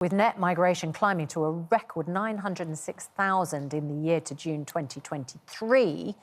With net migration climbing to a record 906,000 in the year to June 2023,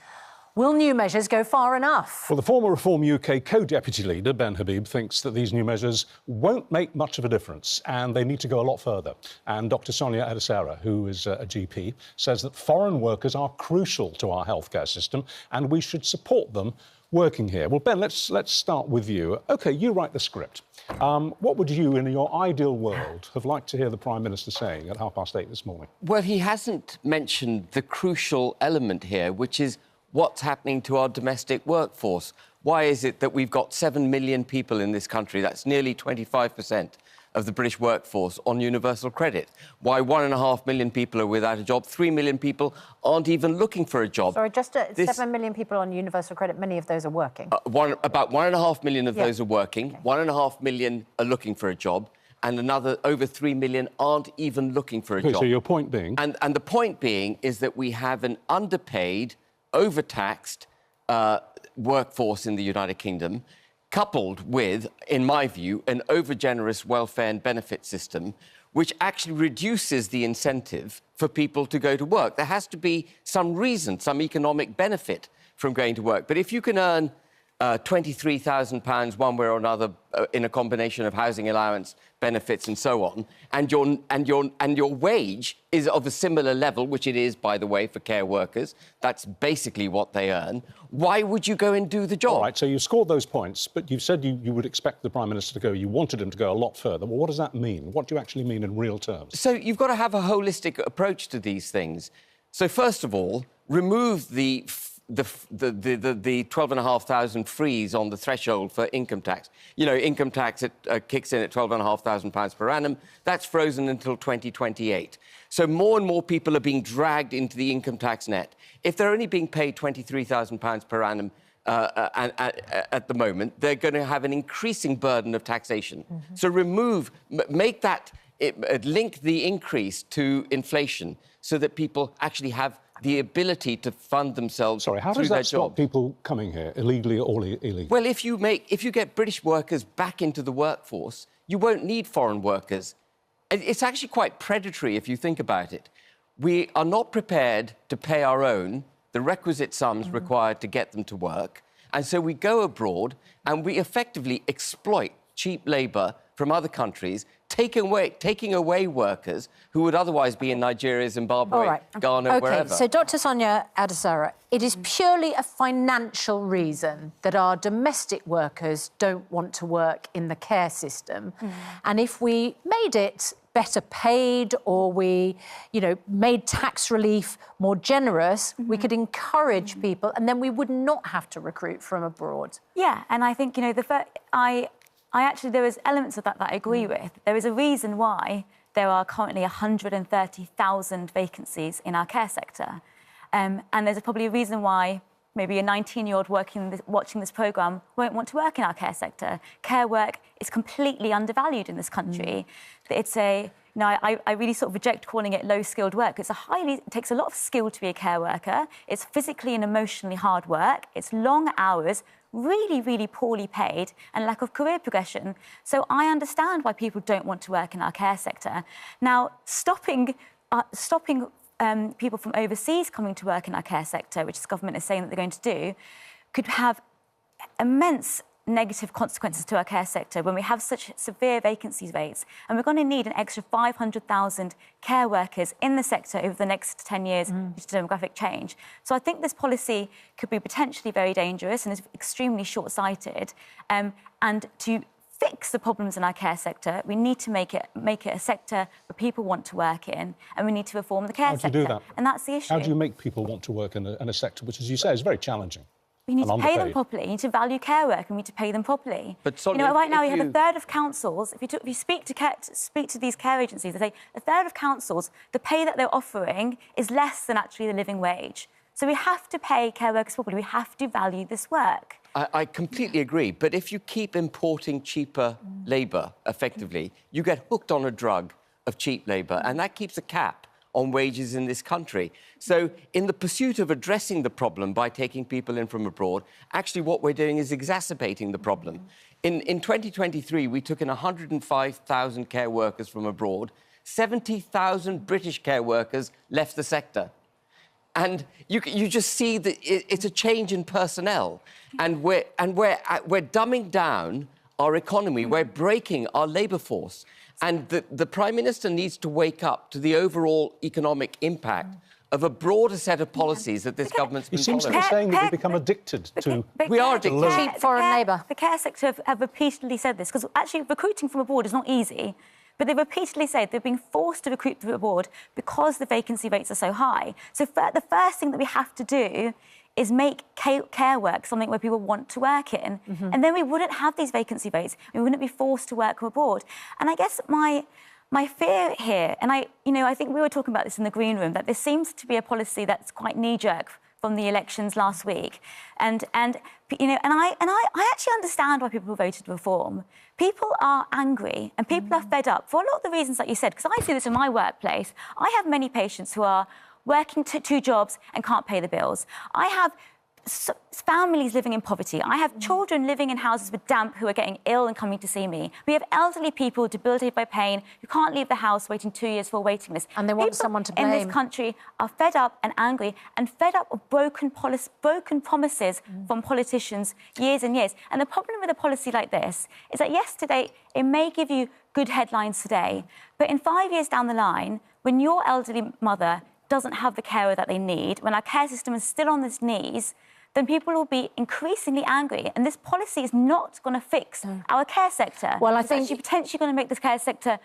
will new measures go far enough? Well, the former Reform UK co-deputy leader, Ben Habib, thinks that these new measures won't make much of a difference and they need to go a lot further. And Dr Sonia Adesara, who is a GP, says that foreign workers are crucial to our healthcare system and we should support them working here. Well, Ben, let's start with you. OK, you write the script. What would you, in your ideal world, have liked to hear the Prime Minister saying at 8:30 this morning? Well, he hasn't mentioned the crucial element here, which is what's happening to our domestic workforce. Why is it that we've got 7 million people in this country, that's nearly 25% of the British workforce, on universal credit? Why 1.5 million people are without a job? 3 million people aren't even looking for a job. Sorry, just 7 million people on universal credit, many of those are working. About 1.5 million of those are working, okay. 1.5 million are looking for a job, and another over 3 million aren't even looking for a job. So your point being? And the point being is that we have an underpaid, overtaxed workforce in the United Kingdom, coupled with, in my view, an overgenerous welfare and benefit system, which actually reduces the incentive for people to go to work. There has to be some reason, some economic benefit from going to work. But if you can earn £23,000 one way or another in a combination of housing allowance, benefits and so on, and your wage is of a similar level, which it is, by the way, for care workers, that's basically what they earn, why would you go and do the job? All right, so you scored those points, but you've said you would expect the Prime Minister to go, you wanted him to go a lot further. Well, what does that mean? What do you actually mean in real terms? So you've got to have a holistic approach to these things. So first of all, remove the 12,500 freeze on the threshold for income tax. You know, income tax kicks in at £12,500 per annum. That's frozen until 2028. So more and more people are being dragged into the income tax net. If they're only being paid £23,000 per annum at the moment, they're going to have an increasing burden of taxation. Mm-hmm. So make that, link the increase to inflation so that people actually have the ability to fund themselves. Sorry, how does that stop people coming here, illegally or illegally? Well, if you get British workers back into the workforce, you won't need foreign workers. It's actually quite predatory if you think about it. We are not prepared to pay our own the requisite sums required to get them to work, and so we go abroad and we effectively exploit cheap labour from other countries, taking away workers who would otherwise be in Nigeria, Zimbabwe, Ghana, wherever. So, Dr Sonia Adesara, it is purely a financial reason that our domestic workers don't want to work in the care system. And if we made it better paid or we, made tax relief more generous, we could encourage people and then we would not have to recruit from abroad. Yeah, and I think, I actually, there is elements of that I agree with. There is a reason why there are currently 130,000 vacancies in our care sector. And there's probably a reason why maybe a 19-year-old watching this programme won't want to work in our care sector. Care work is completely undervalued in this country. It's I really sort of reject calling it low-skilled work. It takes a lot of skill to be a care worker. It's physically and emotionally hard work. It's long hours, really, really poorly paid and lack of career progression. So I understand why people don't want to work in our care sector. Now, stopping people from overseas coming to work in our care sector, which the government is saying that they're going to do, could have immense negative consequences to our care sector when we have such severe vacancies rates. And we're going to need an extra 500,000 care workers in the sector over the next 10 years due to demographic change. So I think this policy could be potentially very dangerous and is extremely short-sighted. And to fix the problems in our care sector, we need to make it a sector where people want to work in, and we need to reform the care sector. How do you do that? And that's the issue. How do you make people want to work in a sector which, as you say, is very challenging? We need to pay them properly. You need to value care work, and we need to pay them properly. But Sonia, right now we have a third of councils. If you speak to these care agencies, they say a third of councils, the pay that they're offering is less than actually the living wage. So we have to pay care workers properly. We have to value this work. I completely agree. But if you keep importing cheaper labour, effectively, you get hooked on a drug of cheap labour, and that keeps a cap on wages in this country. So in the pursuit of addressing the problem by taking people in from abroad, actually what we're doing is exacerbating the problem. In 2023, we took in 105,000 care workers from abroad. 70,000 British care workers left the sector. And you just see that it's a change in personnel. And we're dumbing down our economy. We're breaking our labour force. And the Prime Minister needs to wake up to the overall economic impact of a broader set of policies that this government's been following. He seems to be saying that we've become addicted to... We are addicted. Cheap foreign labour. The care sector have repeatedly said this, because actually recruiting from abroad is not easy. But they repeatedly say they're being forced to recruit from abroad because the vacancy rates are so high. So the first thing that we have to do is make care work something where people want to work in. And then we wouldn't have these vacancy rates. We wouldn't be forced to work from abroad. And I guess my fear here, and I think we were talking about this in the green room, that there seems to be a policy that's quite knee-jerk from the elections last week. And I actually understand why people voted reform. People are angry and people are fed up for a lot of the reasons that you said, because I see this in my workplace. I have many patients who are working two jobs and can't pay the bills. I have families living in poverty. I have children living in houses with damp who are getting ill and coming to see me. We have elderly people debilitated by pain who can't leave the house waiting 2 years for a waiting list. And they want someone to blame. In this country are fed up and angry and fed up of broken promises from politicians years and years. And the problem with a policy like this is that, yes, today, it may give you good headlines today, but in 5 years down the line, when your elderly mother doesn't have the carer that they need, when our care system is still on its knees, then people will be increasingly angry. And this policy is not going to fix our care sector. Well, I it's think... actually potentially going to make this care sector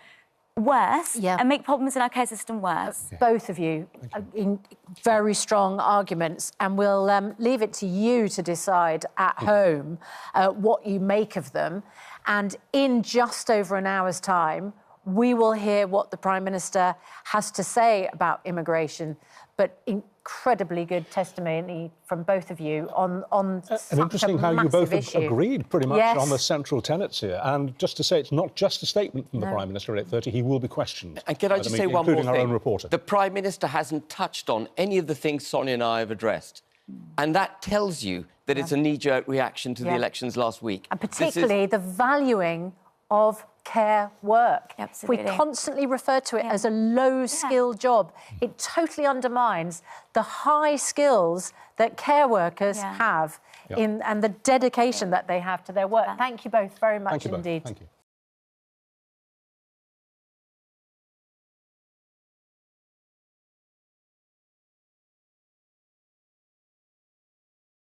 worse and make problems in our care system worse. Both of you in very strong arguments, and we'll leave it to you to decide at home what you make of them. And in just over an hour's time, we will hear what the Prime Minister has to say about immigration, but incredibly good testimony from both of you on and interesting how you both agreed pretty much on the central tenets here. And just to say, it's not just a statement from the Prime Minister at 8:30, he will be questioned. And can I just say one more thing? Including our own reporter. The Prime Minister hasn't touched on any of the things Sonia and I have addressed. And that tells you that it's a knee-jerk reaction to the elections last week. And particularly the valuing of care work. Absolutely. We constantly refer to it as a low-skill job. It totally undermines the high skills that care workers have and the dedication that they have to their work. Thank you both very much indeed. Thank you.